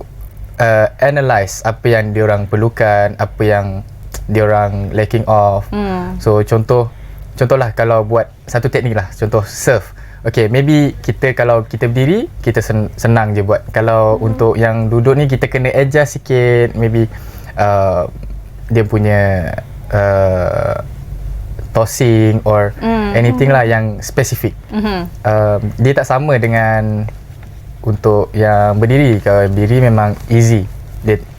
analyse apa yang diorang perlukan, apa yang diorang lacking of. So contohlah kalau buat satu teknik lah, contoh serve. Okay, maybe kalau kita berdiri, kita senang je buat. Kalau untuk yang duduk ni, kita kena adjust sikit, maybe dia punya tossing or anything lah yang spesifik. Dia tak sama dengan untuk yang berdiri. Kalau berdiri memang easy,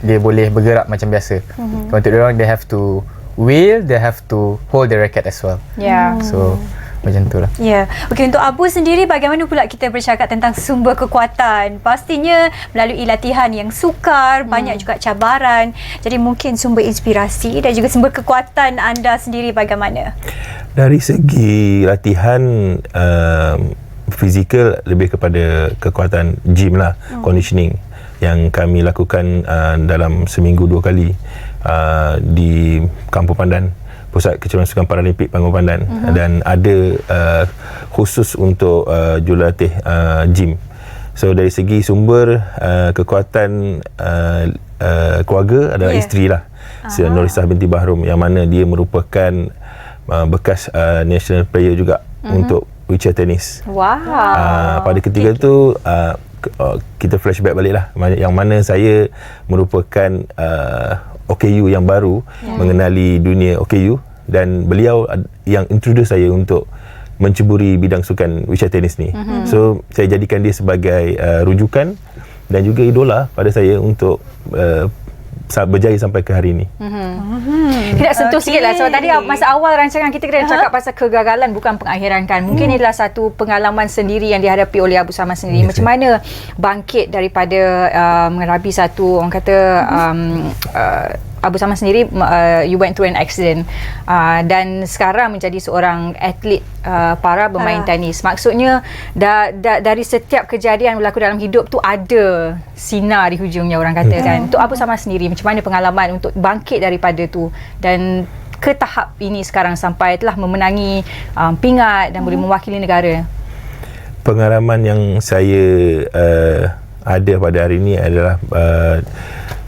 dia boleh bergerak macam biasa. Kalau untuk diorang, they have to wheel, they have to hold the racket as well. So macam tu lah. Okey, untuk Abu sendiri bagaimana pula kita bercakap tentang sumber kekuatan? Pastinya melalui latihan yang sukar, banyak juga cabaran. Jadi mungkin sumber inspirasi dan juga sumber kekuatan anda sendiri bagaimana? Dari segi latihan fizikal, lebih kepada kekuatan gym lah, conditioning yang kami lakukan dalam seminggu 2 kali di Kampung Pandan, Pusat Kejuaraan Sukan Paralimpik Kampung Pandan, dan ada khusus untuk jurulatih gym. So dari segi sumber kekuatan keluarga adalah isteri lah, Norisah binti Bahrum, yang mana dia merupakan bekas national player juga untuk wheelchair tennis. Wow. Pada ketika tu kita flashback balik lah, yang mana saya merupakan OKU yang baru, mengenali dunia OKU, dan beliau yang introduce saya untuk menceburi bidang sukan wheelchair tenis ni. So saya jadikan dia sebagai rujukan dan juga idola pada saya untuk berjaya sampai ke hari ini. Kita nak sentuh sikit lah. Sebab tadi masa awal rancangan kita cakap pasal kegagalan bukan pengakhiran kan. Mungkin inilah satu pengalaman sendiri yang dihadapi oleh Abu Samad sendiri. Macam mana bangkit daripada menghadapi satu, orang kata, Abu Samad sendiri, you went through an accident dan sekarang menjadi seorang atlet para bermain tenis. Maksudnya dari setiap kejadian berlaku dalam hidup tu ada sinar di hujungnya, orang kata kan. Untuk Abu Samad sendiri, macam mana pengalaman untuk bangkit daripada tu dan ke tahap ini sekarang sampai telah memenangi pingat dan boleh mewakili negara? Pengalaman yang saya ada pada hari ini adalah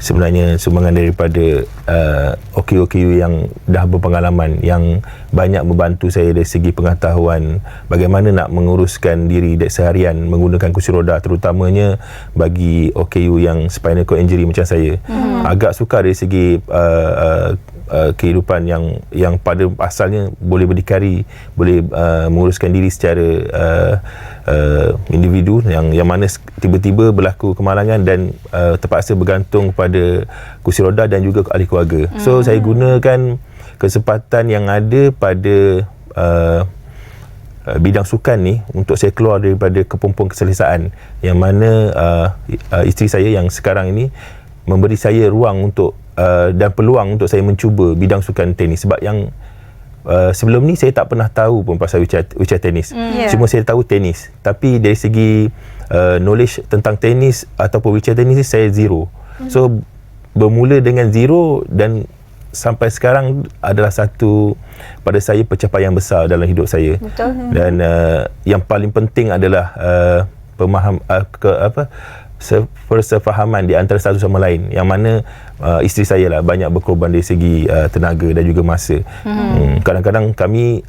sebenarnya sumbangan daripada OKU yang dah berpengalaman, yang banyak membantu saya dari segi pengetahuan bagaimana nak menguruskan diri seharian menggunakan kursi roda, terutamanya bagi OKU yang spinal cord injury macam saya. Agak sukar dari segi kehidupan yang pada asalnya boleh berdikari, boleh menguruskan diri secara individu, yang mana tiba-tiba berlaku kemalangan dan terpaksa bergantung pada kursi roda dan juga ahli keluarga. So saya gunakan kesempatan yang ada pada bidang sukan ni untuk saya keluar daripada kepompong keselesaan, yang mana isteri saya yang sekarang ini memberi saya ruang untuk dan peluang untuk saya mencuba bidang sukan tenis. Sebab yang sebelum ni saya tak pernah tahu pun pasal wheelchair tenis. Cuma saya tahu tenis, tapi dari segi knowledge tentang tenis ataupun wheelchair tenis ni saya zero. So bermula dengan zero dan sampai sekarang adalah satu pada saya pencapaian besar dalam hidup saya. Betul. Dan yang paling penting adalah persefahaman di antara satu sama lain, yang mana isteri saya lah banyak berkorban dari segi tenaga dan juga masa. Kadang-kadang kami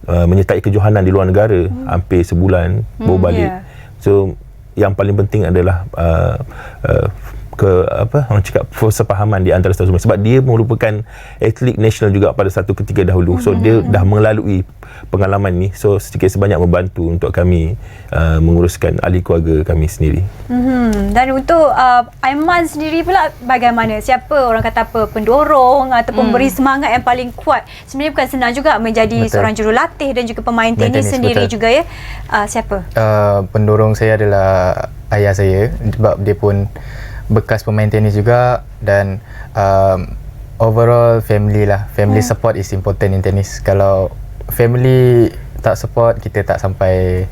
menyertai kejohanan di luar negara hampir sebulan baru balik. So yang paling penting adalah orang cakap persefahaman di antara satu sama lain, sebab dia merupakan atlet nasional juga pada satu ketika dahulu. So dia dah melalui pengalaman ni, so sedikit sebanyak membantu untuk kami menguruskan ahli keluarga kami sendiri. Dan untuk Aiman sendiri pula bagaimana? Siapa orang kata pendorong ataupun beri semangat yang paling kuat? Sebenarnya bukan senang juga menjadi seorang jurulatih dan juga pemain tenis sendiri juga ya. Siapa? Pendorong saya adalah ayah saya, sebab dia pun bekas pemain tenis juga, dan overall family lah. Family support is important in tennis. Kalau family tak support, kita tak sampai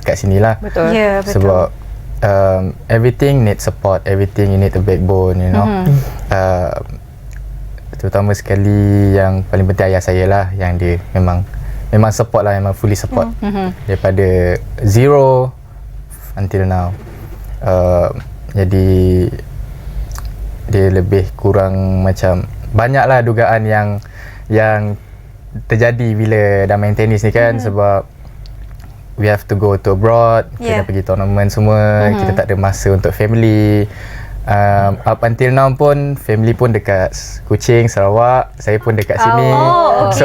kat sini lah. Betul. Ya, betul. Sebab everything need support, everything you need a backbone, you know. Terutama sekali yang paling penting ayah saya lah, yang dia memang support lah, memang fully support daripada zero until now. Jadi dia lebih kurang macam banyaklah dugaan yang terjadi bila dah main tenis ni kan. Sebab we have to go to abroad, kena pergi tournament semua, kita tak ada masa untuk family. Up until now pun family pun dekat Kuching, Sarawak, saya pun dekat sini.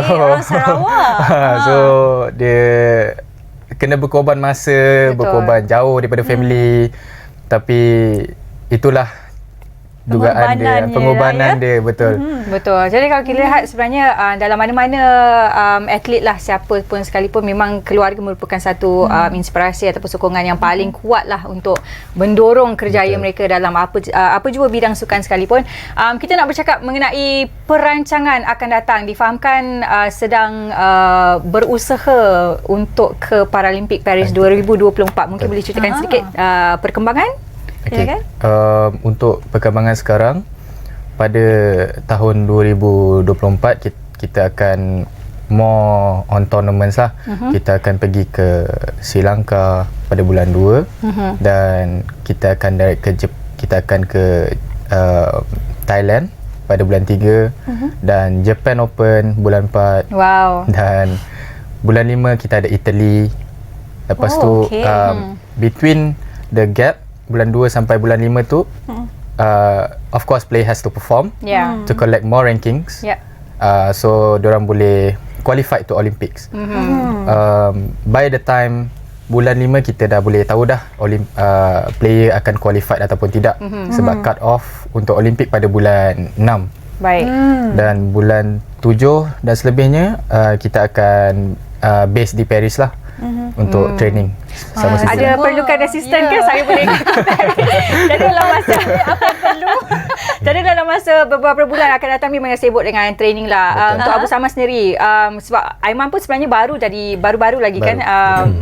Orang Sarawak. So dia kena berkorban masa, berkorban jauh daripada family. Tapi itulah dugaan dia, pengorbanan dia, betul. Betul. Jadi kalau kita lihat sebenarnya dalam mana-mana atlet lah, siapa pun sekalipun, memang keluarga merupakan satu inspirasi ataupun sokongan yang paling kuat lah untuk mendorong kerjaya mereka dalam apa jua bidang sukan sekalipun. Kita nak bercakap mengenai perancangan akan datang. Difahamkan sedang berusaha untuk ke Paralimpik Paris 2024. Mungkin boleh ceritakan sedikit perkembangan? Okay. Untuk perkembangan sekarang, pada tahun 2024 kita akan more on tournaments lah. Kita akan pergi ke Sri Lanka pada bulan 2 dan kita akan ke Thailand pada bulan 3 dan Japan Open bulan 4. Wow. Dan bulan 5 kita ada Italy. Lepas tu between the gap bulan 2 sampai bulan 5 tu of course player has to perform to collect more rankings. So diorang boleh qualified to Olympics. By the time bulan 5 kita dah boleh tahu dah player akan qualified ataupun tidak, sebab cut off untuk Olimpik pada bulan 6. Baik. Dan bulan 7 dan selebihnya kita akan base di Paris lah untuk training sama season. Ada perlukan asisten ke saya boleh jadi dalam masa apa perlu jadi dalam masa beberapa bulan akan datang memang sibuk dengan training lah. Untuk Abu Samad sendiri, sebab Aiman pun sebenarnya baru-baru lagi kan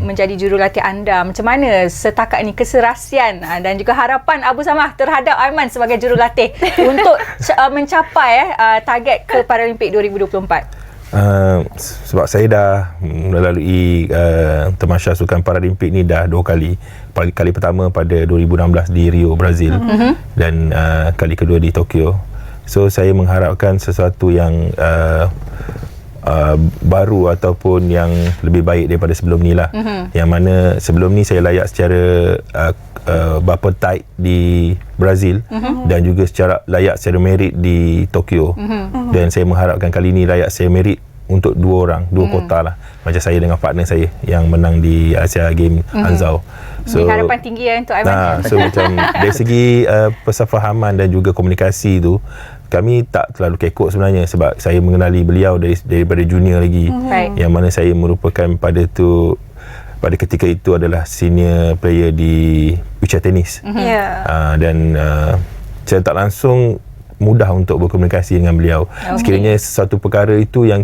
menjadi jurulatih anda. Macam mana setakat ini keserasian dan juga harapan Abu Samad terhadap Aiman sebagai jurulatih untuk mencapai target ke Paralimpik 2024? Sebab saya dah melalui Tamasya Sukan Paralimpik ni dah 2 kali. Kali pertama pada 2016 di Rio, Brazil, dan kali kedua di Tokyo. So saya mengharapkan sesuatu yang baru ataupun yang lebih baik daripada sebelum ni lah. Yang mana sebelum ni saya layak secara berapa tight di Brazil dan juga layak secara merit di Tokyo. Dan saya mengharapkan kali ni layak secara merit untuk 2 kota lah, macam saya dengan partner saya yang menang di Asia Games Hangzhou. So harapan tinggi untuk Aiman. So macam dari segi persefahaman dan juga komunikasi tu, kami tak terlalu kekok sebenarnya, sebab saya mengenali beliau daripada junior lagi, yang mana saya merupakan pada ketika itu adalah senior player di wheelchair tennis. Dan saya tak langsung mudah untuk berkomunikasi dengan beliau. Sekiranya sesuatu perkara itu yang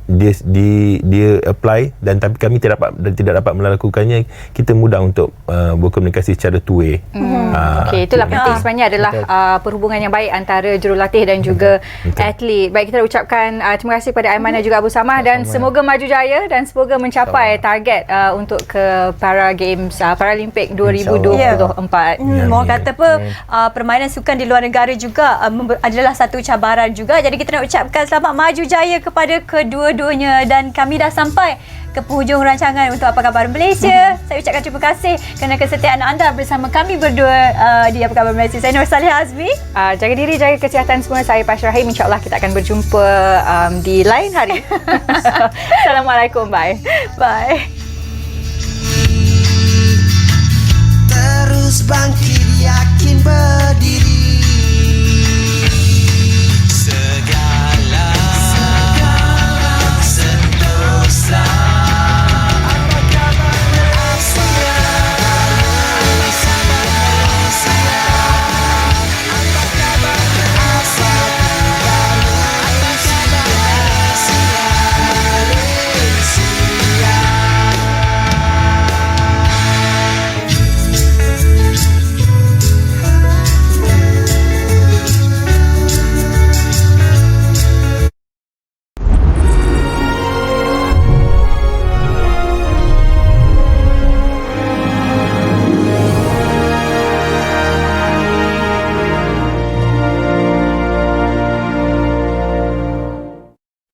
dia apply dan tapi kami tidak dapat melakukannya, kita mudah untuk berkomunikasi secara two way. Itulah penting sebenarnya adalah perhubungan yang baik antara jurulatih dan juga atlet. Baik, kita ucapkan terima kasih kepada Aiman dan juga Abu Samad, dan semoga maju jaya dan semoga mencapai target untuk ke Paralimpik 2024. Orang kata apa, permainan sukan di luar negara juga adalah satu cabaran juga. Jadi kita nak ucapkan selamat maju jaya kepada kedua-duanya, dan kami dah sampai ke penghujung rancangan untuk Apa Khabar Malaysia. Saya ucapkan terima kasih kerana kesetiaan anda bersama kami berdua di Apa Khabar Malaysia. Saya Nur Saliha Azmi. Jaga diri, jaga kesihatan semua. Saya Pasha Rahim. InsyaAllah kita akan berjumpa di lain hari. Assalamualaikum. Bye. Bye. Terus bangkit, yakin berdiri.